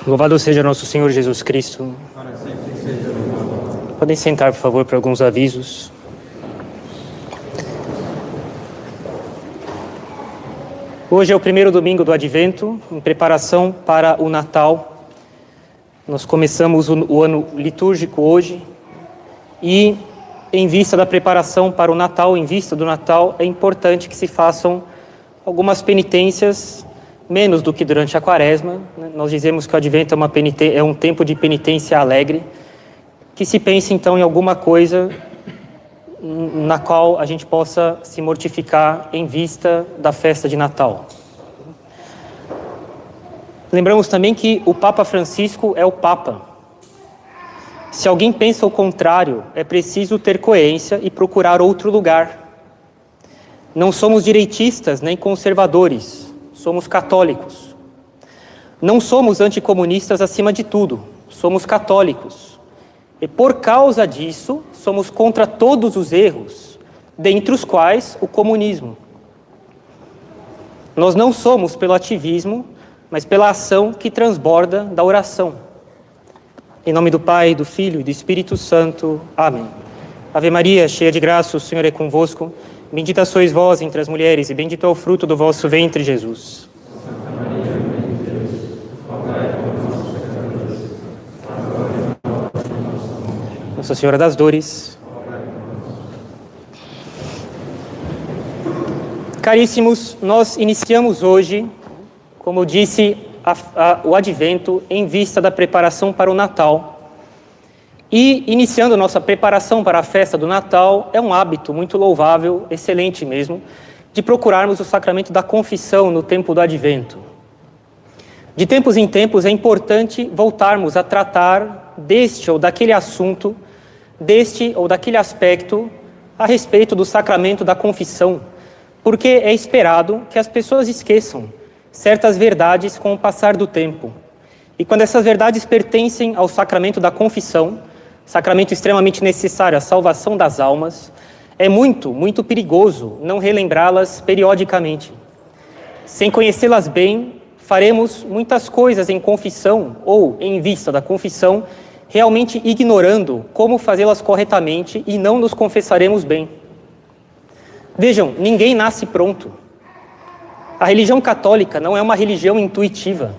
Louvado seja nosso Senhor Jesus Cristo. Para sempre seja louvado. Podem sentar, por favor, para alguns avisos. Hoje é o primeiro domingo do Advento, em preparação para o Natal. Nós começamos o ano litúrgico hoje e, em vista da preparação para o Natal, em vista do Natal, é importante que se façam algumas penitências, menos do que durante a Quaresma. Nós dizemos que o Advento é um tempo de penitência alegre, que se pense então em alguma coisa na qual a gente possa se mortificar em vista da festa de Natal. Lembramos também que o Papa Francisco é o Papa. Se alguém pensa o contrário, é preciso ter coerência e procurar outro lugar. Não somos direitistas nem conservadores, somos católicos. Não somos anticomunistas acima de tudo, somos católicos. E por causa disso, somos contra todos os erros, dentre os quais o comunismo. Nós não somos pelo ativismo, mas pela ação que transborda da oração. Em nome do Pai, do Filho e do Espírito Santo. Amém. Ave Maria, cheia de graça, o Senhor é convosco. Bendita sois vós entre as mulheres, e bendito é o fruto do vosso ventre, Jesus. Santa Maria, Mãe de Deus, rogai por nós, pecadores, agora e na hora de nossa morte. Nossa Senhora das Dores. Caríssimos, nós iniciamos hoje, como eu disse, o Advento em vista da preparação para o Natal. E iniciando nossa preparação para a festa do Natal, é um hábito muito louvável, excelente mesmo, de procurarmos o sacramento da confissão no tempo do Advento. De tempos em tempos é importante voltarmos a tratar deste ou daquele assunto, deste ou daquele aspecto a respeito do sacramento da confissão, porque é esperado que as pessoas esqueçam certas verdades com o passar do tempo. E quando essas verdades pertencem ao sacramento da confissão, sacramento extremamente necessário à salvação das almas, é muito perigoso não relembrá-las periodicamente. Sem conhecê-las bem, faremos muitas coisas em confissão ou em vista da confissão, realmente ignorando como fazê-las corretamente e não nos confessaremos bem. Vejam, ninguém nasce pronto. A religião católica não é uma religião intuitiva.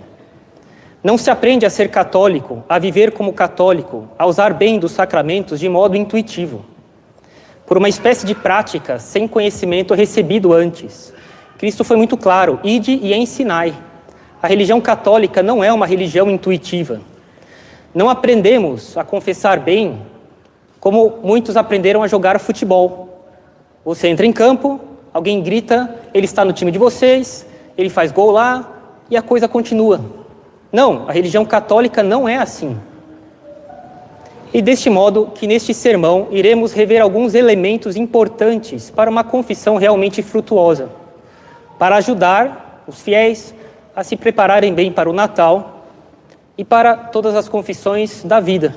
Não se aprende a ser católico, a viver como católico, a usar bem dos sacramentos de modo intuitivo. Por uma espécie de prática, sem conhecimento recebido antes. Cristo foi muito claro: ide e ensinai. A religião católica não é uma religião intuitiva. Não aprendemos a confessar bem como muitos aprenderam a jogar futebol. Você entra em campo, alguém grita, ele está no time de vocês, ele faz gol lá e a coisa continua. Não, a religião católica não é assim. E deste modo que neste sermão iremos rever alguns elementos importantes para uma confissão realmente frutuosa, para ajudar os fiéis a se prepararem bem para o Natal e para todas as confissões da vida.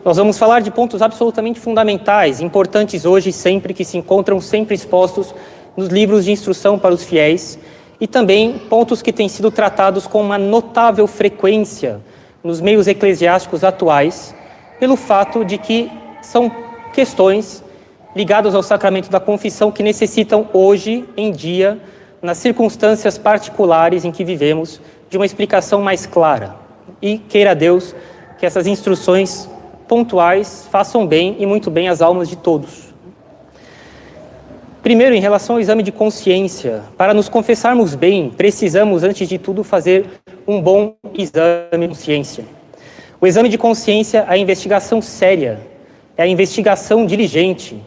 Nós vamos falar de pontos absolutamente fundamentais, importantes hoje e sempre, que se encontram sempre expostos nos livros de instrução para os fiéis, e também pontos que têm sido tratados com uma notável frequência nos meios eclesiásticos atuais, pelo fato de que são questões ligadas ao sacramento da confissão que necessitam hoje em dia, nas circunstâncias particulares em que vivemos, de uma explicação mais clara. E queira Deus que essas instruções pontuais façam bem e muito bem às almas de todos. Primeiro, em relação ao exame de consciência, para nos confessarmos bem, precisamos, antes de tudo, fazer um bom exame de consciência. O exame de consciência é a investigação séria, é a investigação diligente,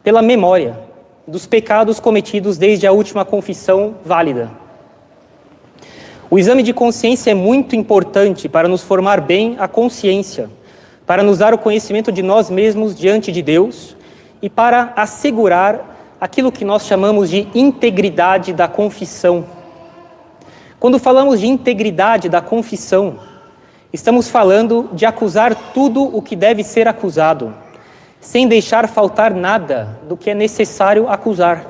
pela memória, dos pecados cometidos desde a última confissão válida. O exame de consciência é muito importante para nos formar bem a consciência, para nos dar o conhecimento de nós mesmos diante de Deus e para assegurar aquilo que nós chamamos de integridade da confissão. Quando falamos de integridade da confissão, estamos falando de acusar tudo o que deve ser acusado, sem deixar faltar nada do que é necessário acusar.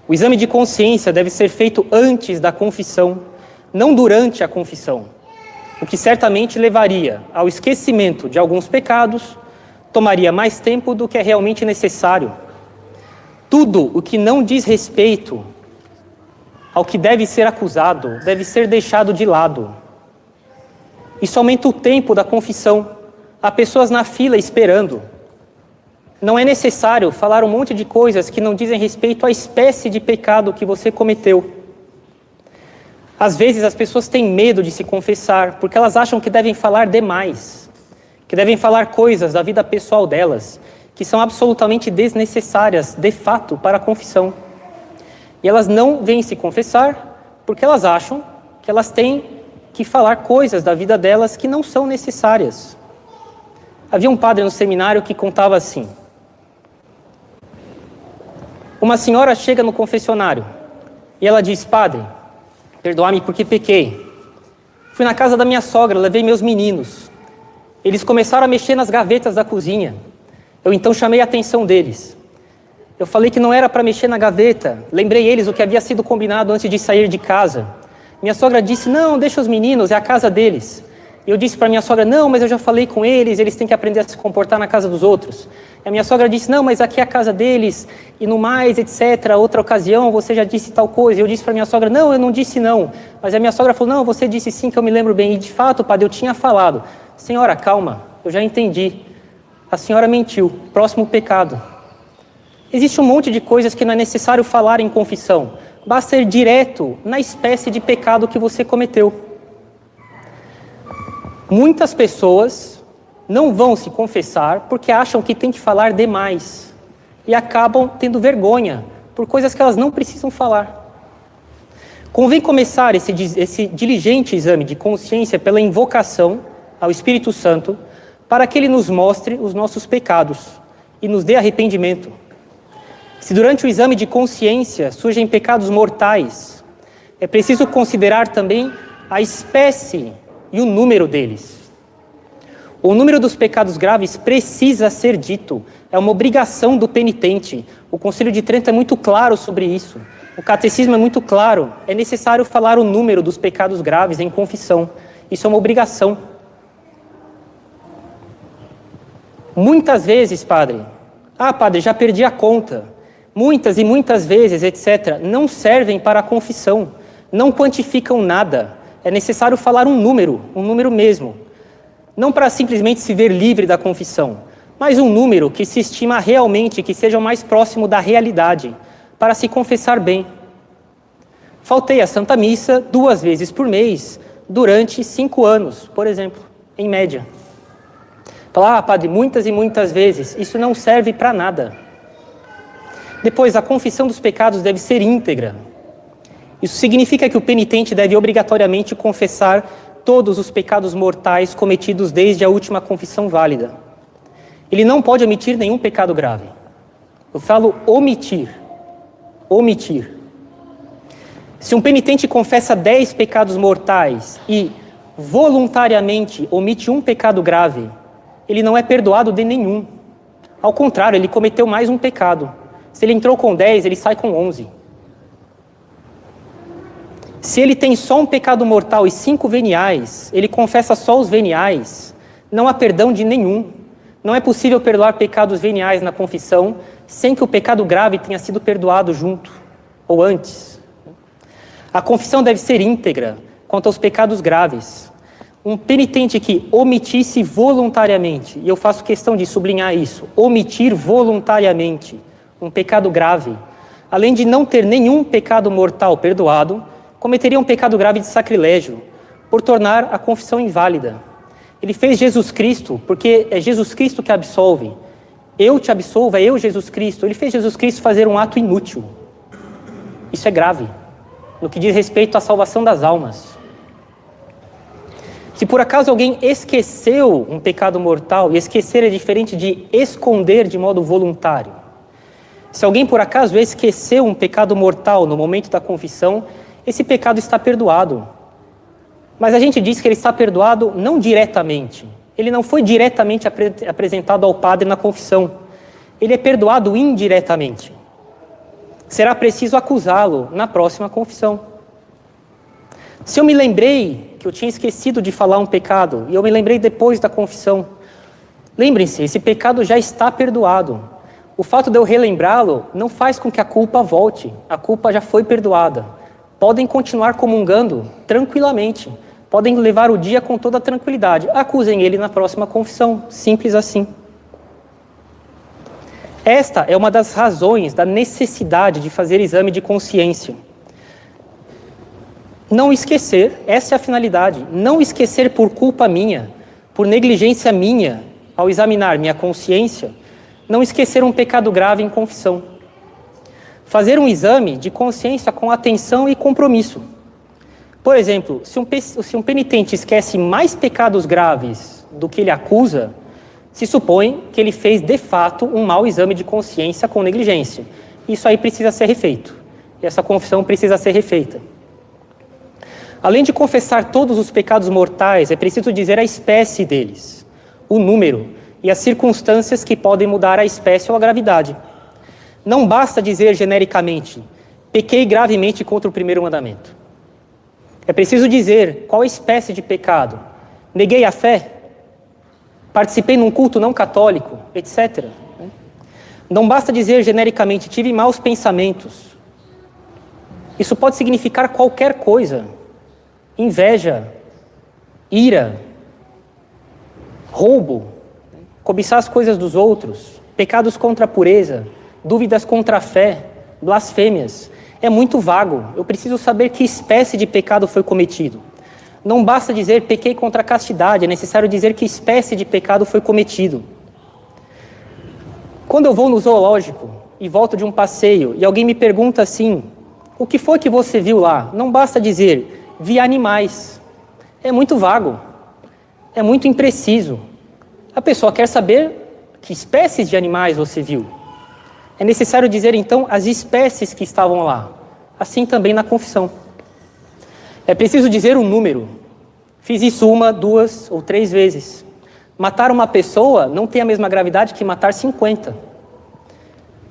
O exame de consciência deve ser feito antes da confissão, não durante a confissão. o que certamente levaria ao esquecimento de alguns pecados, tomaria mais tempo do que é realmente necessário. Tudo o que não diz respeito ao que deve ser acusado, deve ser deixado de lado. Isso aumenta o tempo da confissão. Há pessoas na fila esperando. Não é necessário falar um monte de coisas que não dizem respeito à espécie de pecado que você cometeu. Às vezes as pessoas têm medo de se confessar, porque elas acham que devem falar demais, que devem falar coisas da vida pessoal delas, que são absolutamente desnecessárias, de fato, para a confissão. E elas não vêm se confessar porque elas acham que elas têm que falar coisas da vida delas que não são necessárias. Havia um padre no seminário que contava assim: uma senhora chega no confessionário e ela diz: padre, perdoa-me porque pequei. Fui na casa da minha sogra, levei meus meninos. Eles começaram a mexer nas gavetas da cozinha. Eu então chamei a atenção deles. Eu falei que não era para mexer na gaveta. Lembrei eles o que havia sido combinado antes de sair de casa. Minha sogra disse: não, deixa os meninos, é a casa deles. E eu disse para minha sogra: não, mas eu já falei com eles têm que aprender a se comportar na casa dos outros. E a minha sogra disse: não, mas aqui é a casa deles, e no mais, etc. Outra ocasião você já disse tal coisa. E eu disse para minha sogra: não, eu não disse não. Mas a minha sogra falou: não, você disse sim, que eu me lembro bem. E de fato, padre, eu tinha falado. Senhora, calma, eu já entendi. A senhora mentiu. Próximo pecado. Existe um monte de coisas que não é necessário falar em confissão. Basta ir direto na espécie de pecado que você cometeu. Muitas pessoas não vão se confessar porque acham que tem que falar demais e acabam tendo vergonha por coisas que elas não precisam falar. Convém começar esse diligente exame de consciência pela invocação ao Espírito Santo para que ele nos mostre os nossos pecados e nos dê arrependimento. Se durante o exame de consciência surgem pecados mortais, é preciso considerar também a espécie e o número deles. O número dos pecados graves precisa ser dito, é uma obrigação do penitente. O Concílio de Trento é muito claro sobre isso. O Catecismo é muito claro, é necessário falar o número dos pecados graves em confissão. Isso é uma obrigação. Muitas vezes, padre, padre, já perdi a conta. Muitas e muitas vezes, etc., não servem para a confissão, não quantificam nada. É necessário falar um número mesmo. Não para simplesmente se ver livre da confissão, mas um número que se estima realmente que seja o mais próximo da realidade, para se confessar bem. Faltei à Santa Missa 2 vezes por mês, durante 5 anos, por exemplo, em média. Falar: padre, muitas e muitas vezes, isso não serve para nada. Depois, a confissão dos pecados deve ser íntegra. Isso significa que o penitente deve obrigatoriamente confessar todos os pecados mortais cometidos desde a última confissão válida. Ele não pode omitir nenhum pecado grave. Eu falo omitir. Omitir. Se um penitente confessa 10 pecados mortais e voluntariamente omite um pecado grave, ele não é perdoado de nenhum. Ao contrário, ele cometeu mais um pecado. Se ele entrou com 10, ele sai com 11. Se ele tem só um pecado mortal e 5 veniais, ele confessa só os veniais, não há perdão de nenhum. Não é possível perdoar pecados veniais na confissão sem que o pecado grave tenha sido perdoado junto, ou antes. A confissão deve ser íntegra quanto aos pecados graves. Um penitente que omitisse voluntariamente, e eu faço questão de sublinhar isso, omitir voluntariamente um pecado grave, além de não ter nenhum pecado mortal perdoado, cometeria um pecado grave de sacrilégio, por tornar a confissão inválida. Ele fez Jesus Cristo, porque é Jesus Cristo que absolve. Eu te absolvo, é eu, Jesus Cristo. Ele fez Jesus Cristo fazer um ato inútil. Isso é grave, no que diz respeito à salvação das almas. Se por acaso alguém esqueceu um pecado mortal, e esquecer é diferente de esconder de modo voluntário. Se alguém por acaso esqueceu um pecado mortal no momento da confissão, esse pecado está perdoado. Mas a gente diz que ele está perdoado não diretamente. Ele não foi diretamente apresentado ao padre na confissão. Ele é perdoado indiretamente. Será preciso acusá-lo na próxima confissão. Se eu me lembrei que eu tinha esquecido de falar um pecado, e eu me lembrei depois da confissão, lembrem-se, esse pecado já está perdoado. O fato de eu relembrá-lo não faz com que a culpa volte, a culpa já foi perdoada. Podem continuar comungando tranquilamente, podem levar o dia com toda a tranquilidade. Acusem ele na próxima confissão, simples assim. Esta é uma das razões da necessidade de fazer exame de consciência. Não esquecer, essa é a finalidade, não esquecer por culpa minha, por negligência minha, ao examinar minha consciência, não esquecer um pecado grave em confissão. Fazer um exame de consciência com atenção e compromisso. Por exemplo, se um penitente esquece mais pecados graves do que ele acusa, se supõe que ele fez, de fato, um mau exame de consciência com negligência. Isso aí precisa ser refeito. E essa confissão precisa ser refeita. Além de confessar todos os pecados mortais, é preciso dizer a espécie deles, o número e as circunstâncias que podem mudar a espécie ou a gravidade. Não basta dizer genericamente, pequei gravemente contra o primeiro mandamento. É preciso dizer qual a espécie de pecado. Neguei a fé, participei num culto não católico, etc. Não basta dizer genericamente, tive maus pensamentos. Isso pode significar qualquer coisa. Inveja, ira, roubo, cobiçar as coisas dos outros, pecados contra a pureza, dúvidas contra a fé, blasfêmias. É muito vago. Eu preciso saber que espécie de pecado foi cometido. Não basta dizer pequei contra a castidade, é necessário dizer que espécie de pecado foi cometido. Quando eu vou no zoológico e volto de um passeio e alguém me pergunta assim, o que foi que você viu lá? Não basta dizer, vi animais. É muito vago, é muito impreciso. A pessoa quer saber que espécies de animais você viu. É necessário dizer, então, as espécies que estavam lá. Assim também na confissão. É preciso dizer o número. Fiz isso 1, 2 ou 3 vezes. Matar uma pessoa não tem a mesma gravidade que matar 50.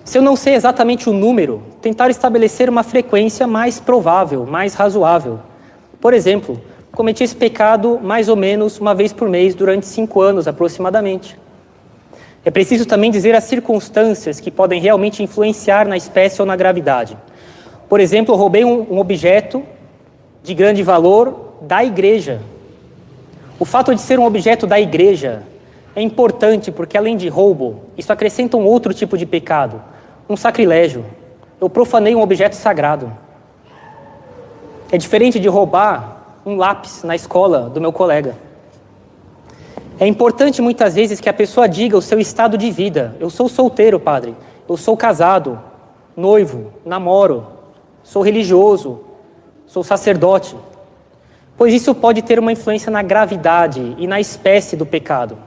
Se eu não sei exatamente o número, tentar estabelecer uma frequência mais provável, mais razoável. Por exemplo, cometi esse pecado mais ou menos uma vez por mês durante 5 anos aproximadamente. É preciso também dizer as circunstâncias que podem realmente influenciar na espécie ou na gravidade. Por exemplo, eu roubei um objeto de grande valor da igreja. O fato de ser um objeto da igreja é importante porque, além de roubo, isso acrescenta um outro tipo de pecado, um sacrilégio. Eu profanei um objeto sagrado. É diferente de roubar um lápis na escola do meu colega. É importante muitas vezes que a pessoa diga o seu estado de vida. Eu sou solteiro, padre. Eu sou casado, noivo, namoro, sou religioso, sou sacerdote. Pois isso pode ter uma influência na gravidade e na espécie do pecado.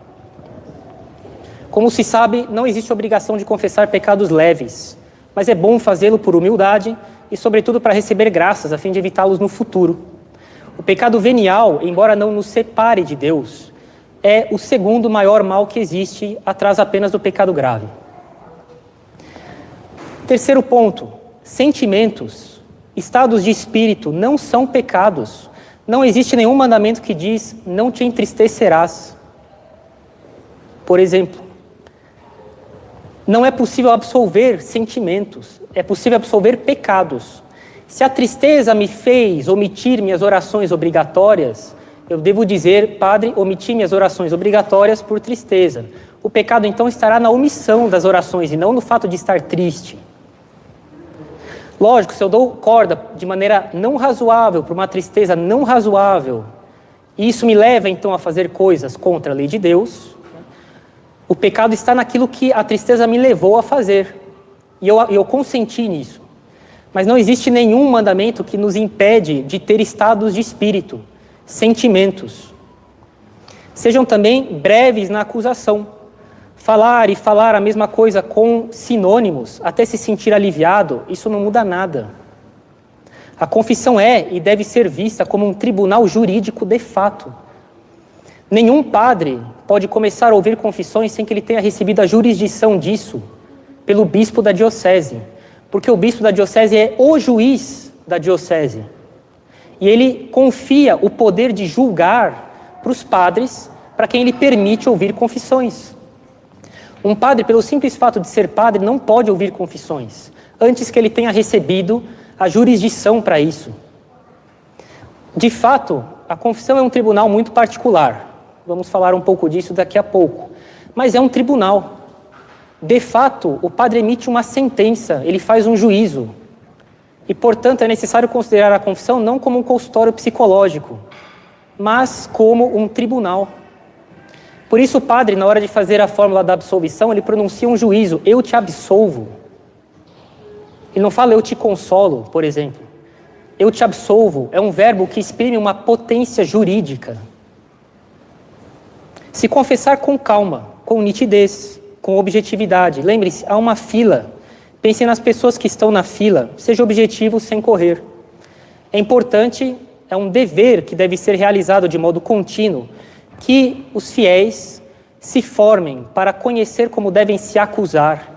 Como se sabe, não existe obrigação de confessar pecados leves, mas é bom fazê-lo por humildade e, sobretudo, para receber graças, a fim de evitá-los no futuro. O pecado venial, embora não nos separe de Deus, é o segundo maior mal que existe, atrás apenas do pecado grave. Terceiro ponto, sentimentos, estados de espírito não são pecados. Não existe nenhum mandamento que diz, não te entristecerás. Por exemplo, não é possível absolver sentimentos, é possível absolver pecados. Se a tristeza me fez omitir minhas orações obrigatórias, eu devo dizer, padre, omiti minhas orações obrigatórias por tristeza. O pecado então estará na omissão das orações e não no fato de estar triste. Lógico, se eu dou corda de maneira não razoável, por uma tristeza não razoável, e isso me leva então a fazer coisas contra a lei de Deus, o pecado está naquilo que a tristeza me levou a fazer. E eu consenti nisso. Mas não existe nenhum mandamento que nos impede de ter estados de espírito, sentimentos. Sejam também breves na acusação. Falar e falar a mesma coisa com sinônimos, até se sentir aliviado, isso não muda nada. A confissão é e deve ser vista como um tribunal jurídico de fato. Nenhum padre pode começar a ouvir confissões sem que ele tenha recebido a jurisdição disso pelo bispo da diocese, porque o bispo da diocese é o juiz da diocese. E ele confia o poder de julgar para os padres, para quem ele permite ouvir confissões. Um padre, pelo simples fato de ser padre, não pode ouvir confissões, antes que ele tenha recebido a jurisdição para isso. De fato, a confissão é um tribunal muito particular. Vamos falar um pouco disso daqui a pouco. Mas é um tribunal. De fato, o padre emite uma sentença, ele faz um juízo. E, portanto, é necessário considerar a confissão não como um consultório psicológico, mas como um tribunal. Por isso, o padre, na hora de fazer a fórmula da absolvição, ele pronuncia um juízo: eu te absolvo. Ele não fala eu te consolo, por exemplo. Eu te absolvo é um verbo que exprime uma potência jurídica. Se confessar com calma, com nitidez, com objetividade. Lembre-se, há uma fila. Pense nas pessoas que estão na fila. Seja objetivo sem correr. É importante, é um dever que deve ser realizado de modo contínuo, que os fiéis se formem para conhecer como devem se acusar.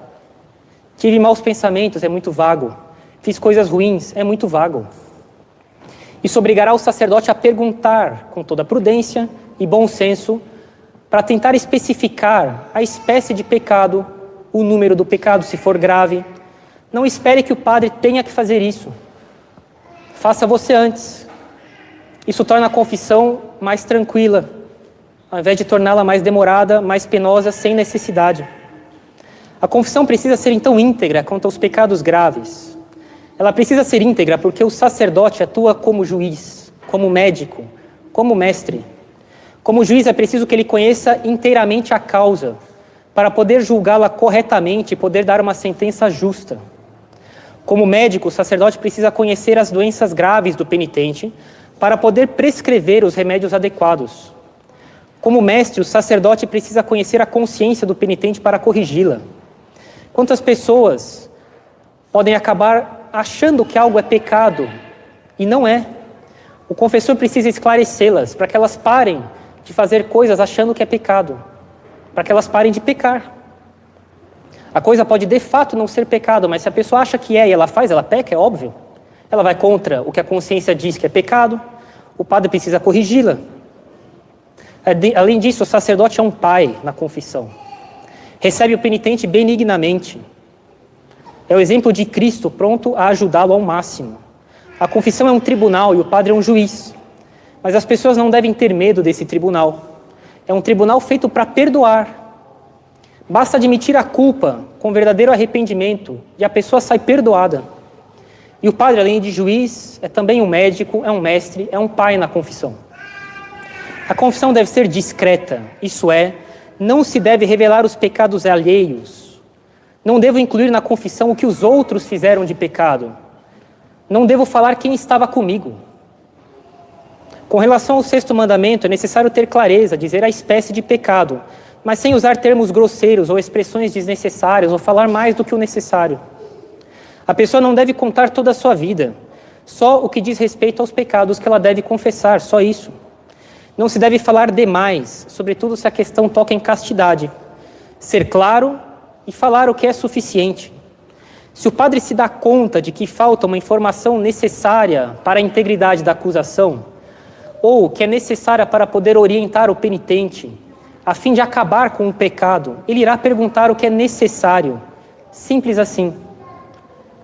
Tive maus pensamentos, é muito vago. Fiz coisas ruins, é muito vago. Isso obrigará o sacerdote a perguntar com toda prudência e bom senso para tentar especificar a espécie de pecado, o número do pecado, se for grave. Não espere que o padre tenha que fazer isso. Faça você antes. Isso torna a confissão mais tranquila, ao invés de torná-la mais demorada, mais penosa, sem necessidade. A confissão precisa ser então íntegra quanto aos pecados graves. Ela precisa ser íntegra porque o sacerdote atua como juiz, como médico, como mestre. Como juiz é preciso que ele conheça inteiramente a causa, para poder julgá-la corretamente e poder dar uma sentença justa. Como médico, o sacerdote precisa conhecer as doenças graves do penitente, para poder prescrever os remédios adequados. Como mestre, o sacerdote precisa conhecer a consciência do penitente para corrigi-la. Quantas pessoas podem acabar achando que algo é pecado e não é? O confessor precisa esclarecê-las para que elas parem de fazer coisas achando que é pecado, para que elas parem de pecar. A coisa pode de fato não ser pecado, mas se a pessoa acha que é e ela faz, ela peca, é óbvio. Ela vai contra o que a consciência diz que é pecado, o padre precisa corrigi-la. Além disso, o sacerdote é um pai na confissão. Recebe o penitente benignamente. É o exemplo de Cristo pronto a ajudá-lo ao máximo. A confissão é um tribunal e o padre é um juiz. Mas as pessoas não devem ter medo desse tribunal. É um tribunal feito para perdoar. Basta admitir a culpa com verdadeiro arrependimento e a pessoa sai perdoada. E o padre, além de juiz, é também um médico, é um mestre, é um pai na confissão. A confissão deve ser discreta, isso é, não se deve revelar os pecados alheios. Não devo incluir na confissão o que os outros fizeram de pecado. Não devo falar quem estava comigo. Com relação ao sexto mandamento, é necessário ter clareza, dizer a espécie de pecado, mas sem usar termos grosseiros ou expressões desnecessárias ou falar mais do que o necessário. A pessoa não deve contar toda a sua vida, só o que diz respeito aos pecados que ela deve confessar, só isso. Não se deve falar demais, sobretudo se a questão toca em castidade. Ser claro e falar o que é suficiente. Se o padre se dá conta de que falta uma informação necessária para a integridade da acusação, ou que é necessária para poder orientar o penitente, a fim de acabar com o pecado, ele irá perguntar o que é necessário. Simples assim.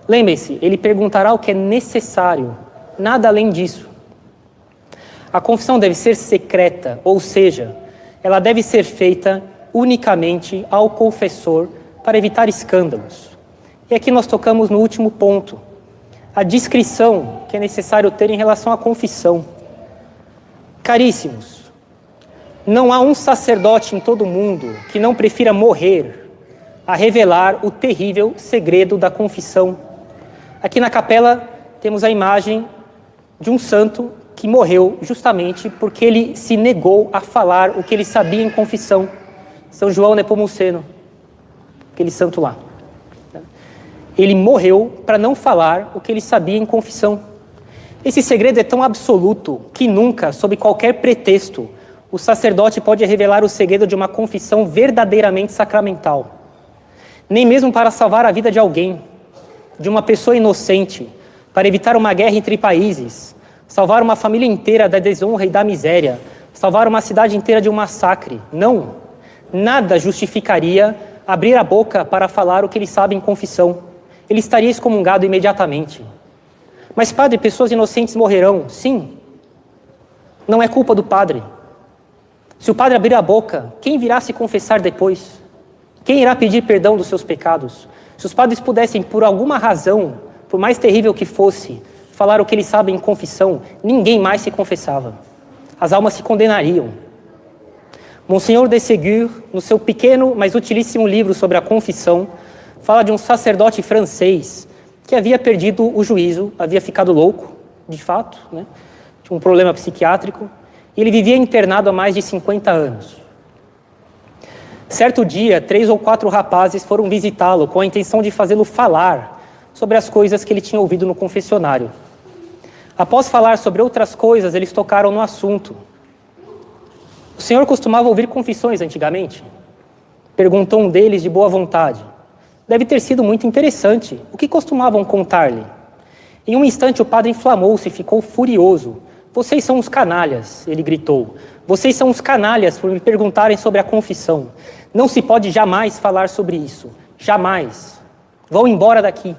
Lembre-se, ele perguntará o que é necessário, nada além disso. A confissão deve ser secreta, ou seja, ela deve ser feita unicamente ao confessor para evitar escândalos. E aqui nós tocamos no último ponto, a discrição que é necessário ter em relação à confissão. Caríssimos, não há um sacerdote em todo o mundo que não prefira morrer a revelar o terrível segredo da confissão. Aqui na capela temos a imagem de um santo que morreu justamente porque ele se negou a falar o que ele sabia em confissão. São João Nepomuceno, aquele santo lá. Ele morreu para não falar o que ele sabia em confissão. Esse segredo é tão absoluto que nunca, sob qualquer pretexto, o sacerdote pode revelar o segredo de uma confissão verdadeiramente sacramental. Nem mesmo para salvar a vida de alguém, de uma pessoa inocente, para evitar uma guerra entre países, salvar uma família inteira da desonra e da miséria, salvar uma cidade inteira de um massacre. Não, nada justificaria abrir a boca para falar o que ele sabe em confissão. Ele estaria excomungado imediatamente. Mas, padre, pessoas inocentes morrerão. Sim, não é culpa do padre. Se o padre abrir a boca, quem virá se confessar depois? Quem irá pedir perdão dos seus pecados? Se os padres pudessem, por alguma razão, por mais terrível que fosse, falar o que eles sabem em confissão, ninguém mais se confessava. As almas se condenariam. Monsenhor de Ségur, no seu pequeno, mas utilíssimo livro sobre a confissão, fala de um sacerdote francês que havia perdido o juízo, havia ficado louco, de fato, né? Tinha um problema psiquiátrico, e ele vivia internado há mais de 50 anos. Certo dia, 3 ou 4 rapazes foram visitá-lo com a intenção de fazê-lo falar sobre as coisas que ele tinha ouvido no confessionário. Após falar sobre outras coisas, eles tocaram no assunto. O senhor costumava ouvir confissões antigamente? Perguntou um deles de boa vontade. Deve ter sido muito interessante. O que costumavam contar-lhe? Em um instante o padre inflamou-se e ficou furioso. Vocês são uns canalhas, ele gritou. Vocês são uns canalhas por me perguntarem sobre a confissão. Não se pode jamais falar sobre isso. Jamais. Vão embora daqui.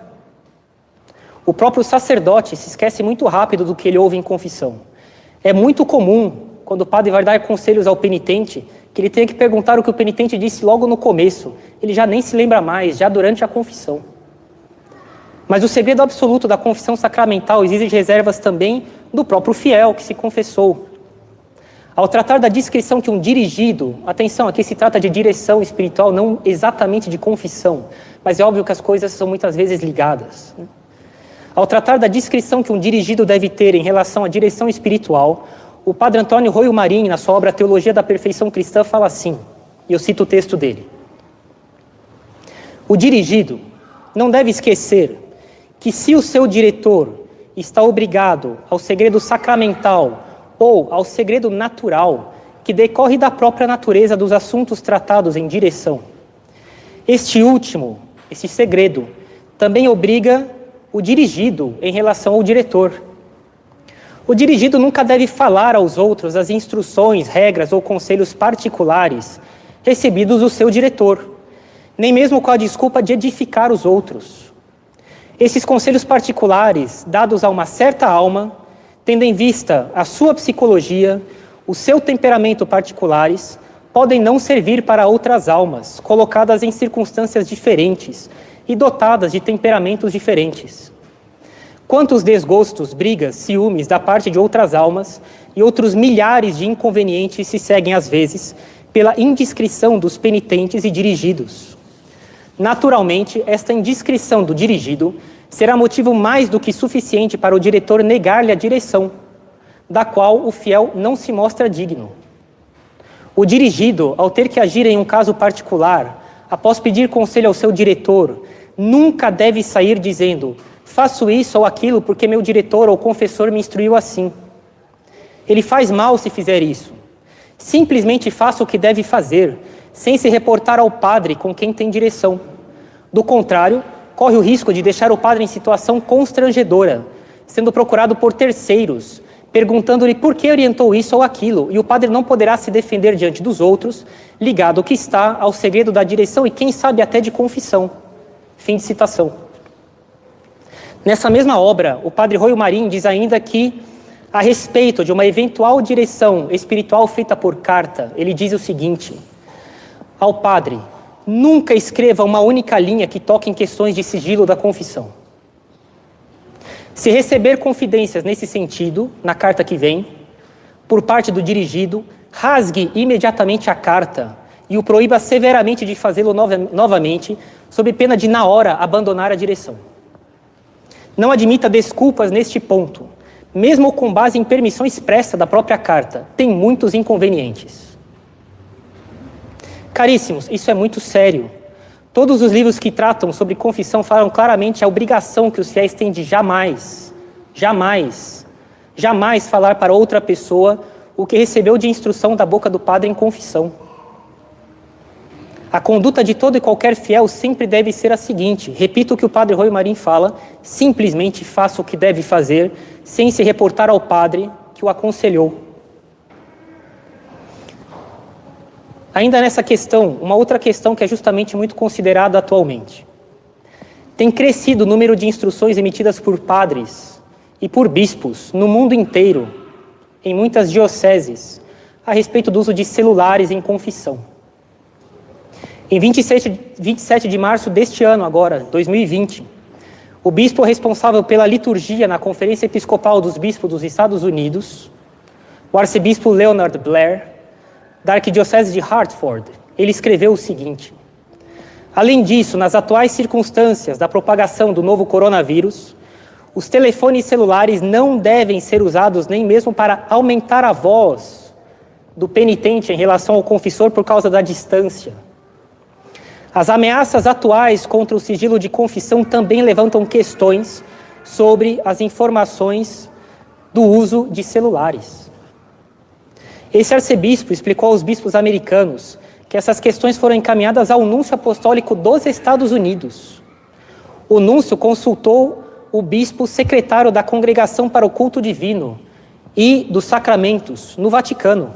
O próprio sacerdote se esquece muito rápido do que ele ouve em confissão. É muito comum, quando o padre vai dar conselhos ao penitente, que ele tenha que perguntar o que o penitente disse logo no começo. Ele já nem se lembra mais, já durante a confissão. Mas o segredo absoluto da confissão sacramental exige reservas também do próprio fiel que se confessou. Ao tratar da discrição que um dirigido, atenção, aqui se trata de direção espiritual, não exatamente de confissão, mas é óbvio que as coisas são muitas vezes ligadas. Ao tratar da discrição que um dirigido deve ter em relação à direção espiritual, o padre Antônio Roio Marinho, na sua obra Teologia da Perfeição Cristã, fala assim, e eu cito o texto dele. O dirigido não deve esquecer que se o seu diretor está obrigado ao segredo sacramental ou ao segredo natural que decorre da própria natureza dos assuntos tratados em direção, este último, esse segredo, também obriga o dirigido em relação ao diretor. O dirigido nunca deve falar aos outros as instruções, regras ou conselhos particulares recebidos do seu diretor, nem mesmo com a desculpa de edificar os outros. Esses conselhos particulares, dados a uma certa alma, tendo em vista a sua psicologia, o seu temperamento particulares, podem não servir para outras almas, colocadas em circunstâncias diferentes e dotadas de temperamentos diferentes. Quantos desgostos, brigas, ciúmes da parte de outras almas e outros milhares de inconvenientes se seguem às vezes pela indiscrição dos penitentes e dirigidos. Naturalmente, esta indiscrição do dirigido será motivo mais do que suficiente para o diretor negar-lhe a direção, da qual o fiel não se mostra digno. O dirigido, ao ter que agir em um caso particular, após pedir conselho ao seu diretor, nunca deve sair dizendo: faço isso ou aquilo porque meu diretor ou confessor me instruiu assim. Ele faz mal se fizer isso. Simplesmente faça o que deve fazer, sem se reportar ao padre com quem tem direção. Do contrário, corre o risco de deixar o padre em situação constrangedora, sendo procurado por terceiros, perguntando-lhe por que orientou isso ou aquilo, e o padre não poderá se defender diante dos outros, ligado ao que está ao segredo da direção e quem sabe até de confissão. Fim de citação. Nessa mesma obra, o padre Roio Marinho diz ainda que, a respeito de uma eventual direção espiritual feita por carta, ele diz o seguinte: ao padre, nunca escreva uma única linha que toque em questões de sigilo da confissão. Se receber confidências nesse sentido, na carta que vem, por parte do dirigido, rasgue imediatamente a carta e o proíba severamente de fazê-lo novamente, sob pena de, na hora, abandonar a direção. Não admita desculpas neste ponto, mesmo com base em permissão expressa da própria carta. Tem muitos inconvenientes. Caríssimos, isso é muito sério. Todos os livros que tratam sobre confissão falam claramente a obrigação que os fiéis têm de jamais falar para outra pessoa o que recebeu de instrução da boca do padre em confissão. A conduta de todo e qualquer fiel sempre deve ser a seguinte, repito o que o padre Roy Marim fala, simplesmente faça o que deve fazer, sem se reportar ao padre que o aconselhou. Ainda nessa questão, uma outra questão que é justamente muito considerada atualmente. Tem crescido o número de instruções emitidas por padres e por bispos no mundo inteiro, em muitas dioceses, a respeito do uso de celulares em confissão. Em 27 de março deste ano, agora, 2020, o bispo responsável pela liturgia na Conferência Episcopal dos Bispos dos Estados Unidos, o arcebispo Leonard Blair, da Arquidiocese de Hartford, ele escreveu o seguinte: além disso, nas atuais circunstâncias da propagação do novo coronavírus, os telefones celulares não devem ser usados nem mesmo para aumentar a voz do penitente em relação ao confessor por causa da distância. As ameaças atuais contra o sigilo de confissão também levantam questões sobre as informações do uso de celulares. Esse arcebispo explicou aos bispos americanos que essas questões foram encaminhadas ao Núncio Apostólico dos Estados Unidos. O núncio consultou o bispo secretário da Congregação para o Culto Divino e dos Sacramentos no Vaticano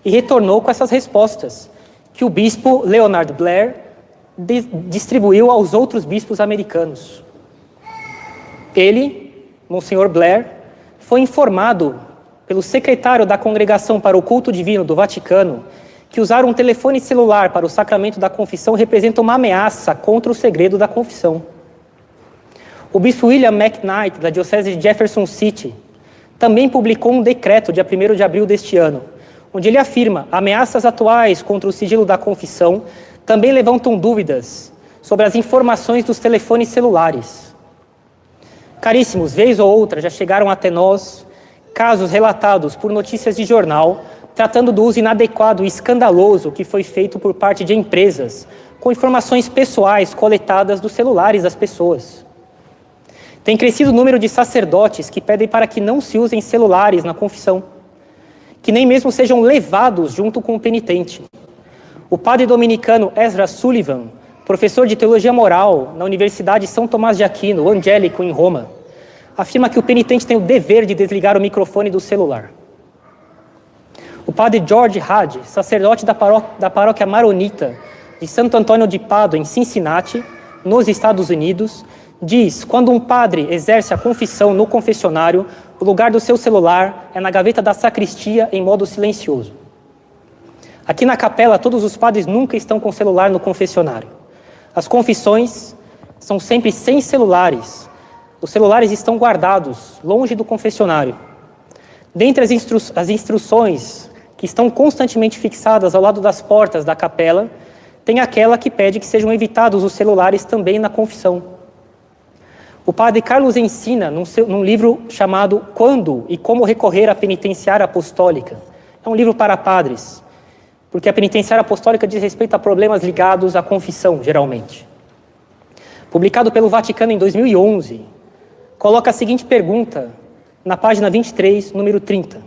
e retornou com essas respostas, que o bispo Leonard Blair distribuiu aos outros bispos americanos. Ele, Monsenhor Blair, foi informado pelo secretário da Congregação para o Culto Divino do Vaticano que usar um telefone celular para o sacramento da confissão representa uma ameaça contra o segredo da confissão. O bispo William McKnight, da Diocese de Jefferson City, também publicou um decreto dia 1º de abril deste ano, onde ele afirma: ameaças atuais contra o sigilo da confissão também levantam dúvidas sobre as informações dos telefones celulares. Caríssimos, vez ou outra já chegaram até nós casos relatados por notícias de jornal tratando do uso inadequado e escandaloso que foi feito por parte de empresas com informações pessoais coletadas dos celulares das pessoas. Tem crescido o número de sacerdotes que pedem para que não se usem celulares na confissão, que nem mesmo sejam levados junto com o penitente. O padre dominicano Ezra Sullivan, professor de teologia moral na Universidade São Tomás de Aquino, o Angélico, em Roma, afirma que o penitente tem o dever de desligar o microfone do celular. O padre George Hadj, sacerdote da paróquia maronita de Santo Antônio de Pádua, em Cincinnati, nos Estados Unidos, diz: quando um padre exerce a confissão no confessionário, o lugar do seu celular é na gaveta da sacristia em modo silencioso. Aqui na capela, todos os padres nunca estão com celular no confessionário. As confissões são sempre sem celulares. Os celulares estão guardados, longe do confessionário. Dentre as instruções que estão constantemente fixadas ao lado das portas da capela, tem aquela que pede que sejam evitados os celulares também na confissão. O padre Carlos ensina num livro chamado Quando e Como Recorrer à Penitenciária Apostólica. É um livro para padres, porque a penitenciária apostólica diz respeito a problemas ligados à confissão, geralmente. Publicado pelo Vaticano em 2011, coloca a seguinte pergunta na página 23, número 30.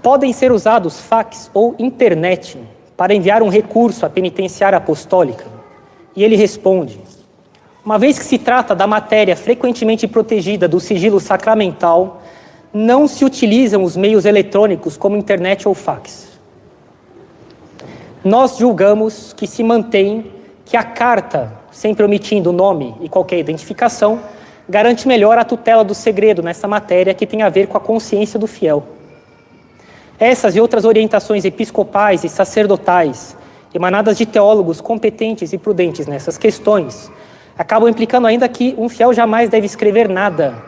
Podem ser usados fax ou internet para enviar um recurso à penitenciária apostólica? E ele responde: uma vez que se trata da matéria frequentemente protegida do sigilo sacramental, não se utilizam os meios eletrônicos como internet ou fax. Nós julgamos que se mantém que a carta, sempre omitindo o nome e qualquer identificação, garante melhor a tutela do segredo nessa matéria que tem a ver com a consciência do fiel. Essas e outras orientações episcopais e sacerdotais, emanadas de teólogos competentes e prudentes nessas questões, acabam implicando ainda que um fiel jamais deve escrever nada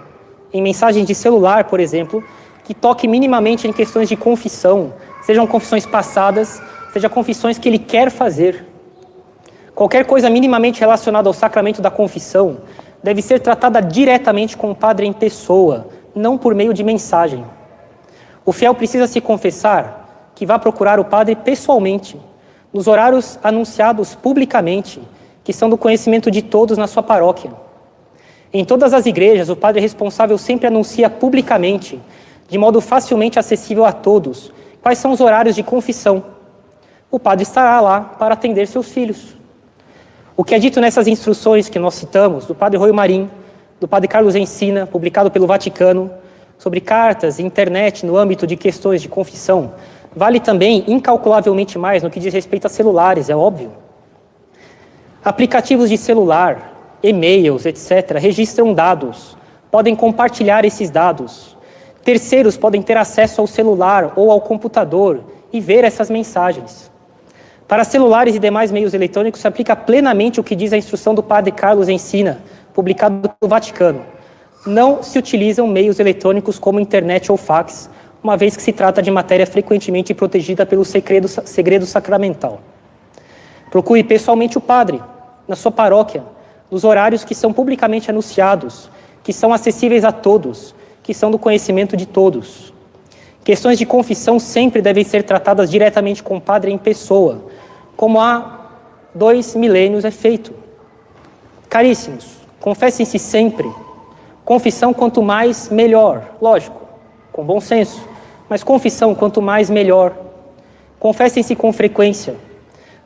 em mensagens de celular, por exemplo, que toque minimamente em questões de confissão, sejam confissões passadas, sejam confissões que ele quer fazer. Qualquer coisa minimamente relacionada ao sacramento da confissão deve ser tratada diretamente com o padre em pessoa, não por meio de mensagem. O fiel precisa se confessar que vá procurar o padre pessoalmente, nos horários anunciados publicamente, que são do conhecimento de todos na sua paróquia. Em todas as igrejas, o padre responsável sempre anuncia publicamente, de modo facilmente acessível a todos, quais são os horários de confissão. o padre estará lá para atender seus filhos. O que é dito nessas instruções que nós citamos, do padre Rui Marim, do padre Carlos Ensina, publicado pelo Vaticano, sobre cartas e internet no âmbito de questões de confissão, vale também incalculavelmente mais no que diz respeito a celulares, é óbvio. Aplicativos de celular, e-mails, etc., registram dados, podem compartilhar esses dados. Terceiros podem ter acesso ao celular ou ao computador e ver essas mensagens. Para celulares e demais meios eletrônicos, se aplica plenamente o que diz a instrução do padre Carlos Ensina, publicado pelo Vaticano. Não se utilizam meios eletrônicos como internet ou fax, uma vez que se trata de matéria frequentemente protegida pelo segredo sacramental. Procure pessoalmente o padre, na sua paróquia, nos horários que são publicamente anunciados, que são acessíveis a todos, que são do conhecimento de todos. Questões de confissão sempre devem ser tratadas diretamente com o padre em pessoa, como há 2 milênios é feito. Caríssimos, confessem-se sempre. Confissão quanto mais, melhor. Lógico, com bom senso. Mas confissão quanto mais, melhor. Confessem-se com frequência.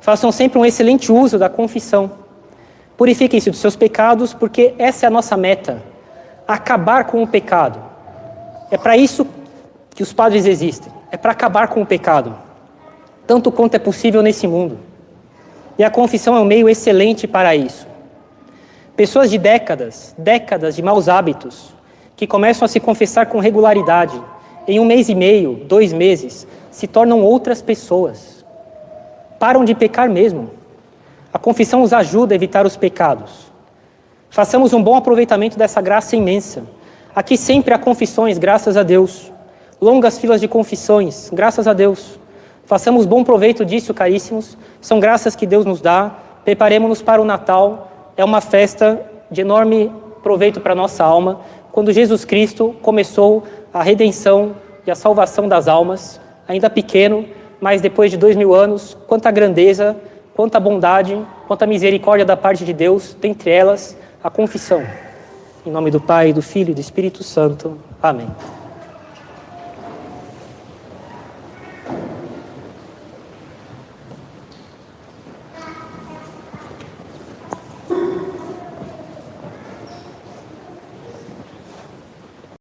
Façam sempre um excelente uso da confissão. Purifiquem-se dos seus pecados, porque essa é a nossa meta. Acabar com o pecado. É para isso que os padres existem. É para acabar com o pecado. Tanto quanto é possível nesse mundo. E a confissão é um meio excelente para isso. Pessoas de décadas de maus hábitos, que começam a se confessar com regularidade, em 1 mês e meio, 2 meses, se tornam outras pessoas. Param de pecar mesmo. A confissão os ajuda a evitar os pecados. Façamos um bom aproveitamento dessa graça imensa. Aqui sempre há confissões, graças a Deus. Longas filas de confissões, graças a Deus. Façamos bom proveito disso, caríssimos. São graças que Deus nos dá. Preparemos-nos para o Natal. É uma festa de enorme proveito para a nossa alma, quando Jesus Cristo começou a redenção e a salvação das almas, ainda pequeno, mas depois de 2000 anos, quanta grandeza, quanta bondade, quanta misericórdia da parte de Deus, dentre elas, a confissão. Em nome do Pai, do Filho e do Espírito Santo. Amém.